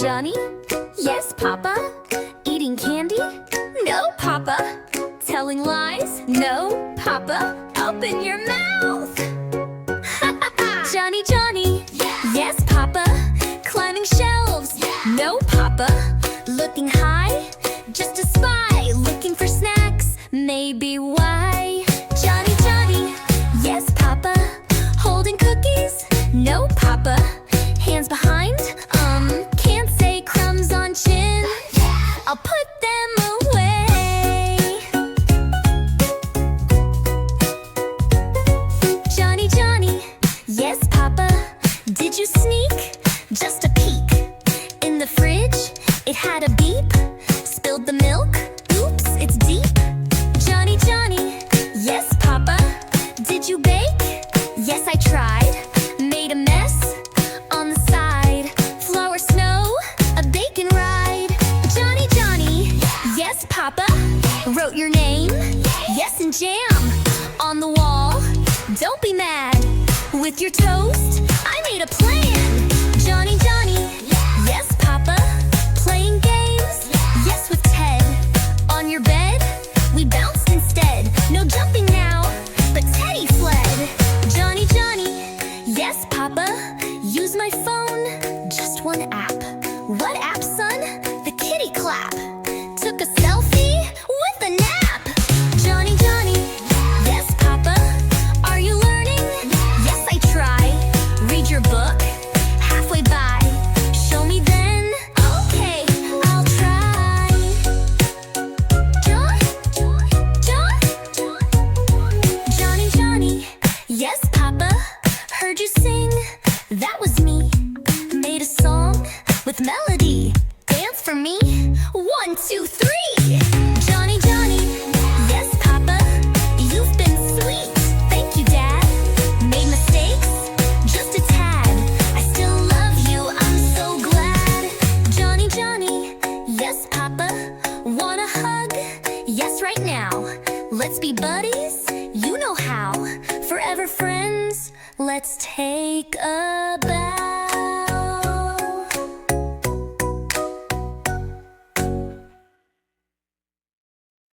Johnny? Yes, Papa. Eating candy? No, Papa. Telling lies? No, Papa. Open your mouth! Johnny, Johnny? Yes, Papa. Climbing shelves? No, Papa. Looking high? Just a spy. Looking for snacks? Maybe why? Johnny, Johnny? Yes, Papa. Holding cookies? No, Papa. Hands behind? Can't say. Crumbs on chin? I'll put them away. Johnny, Johnny? Yes, Papa. Did you sneak? Just a peek. In the fridge? It had a beep. Spilled the milk? Oops, it's deep. Johnny, Johnny? Yes, Papa. Did you bake? Yes, I tried. Made a mess on the side. Flour, snow, a bacon ride. Johnny, Johnny? Yes, Papa. Wrote your name? Yes, and jam on the wall. Don't be mad. With your toast, I made a plan. Johnny, Johnny? Yes, Papa. Playing games? Yes, with Ted. On your bed? We bounced instead. No jumping now, but Teddy fled. Johnny, Johnny? Yes, Papa. Use my phone? Just one app. What app, son? The kitty clap. Took a selfie with a nap. Johnny, Johnny? Yes, Papa. Are you learning? Yes, I try. Read your book? Halfway by. Show me then? Okay, I'll try. Johnny, Johnny? Yes, Papa. Heard you sing? That was me. Made a song with melody. Dance for me? 1, 2, 3. Johnny, Johnny? Yes, Papa. You've been sweet. Thank you, Dad. Made mistakes? Just a tad. I still love you. I'm so glad. Johnny, Johnny? Yes, Papa. Want a hug? Yes, right now. Let's be buddies? You know how. Forever friends? Let's take a bath.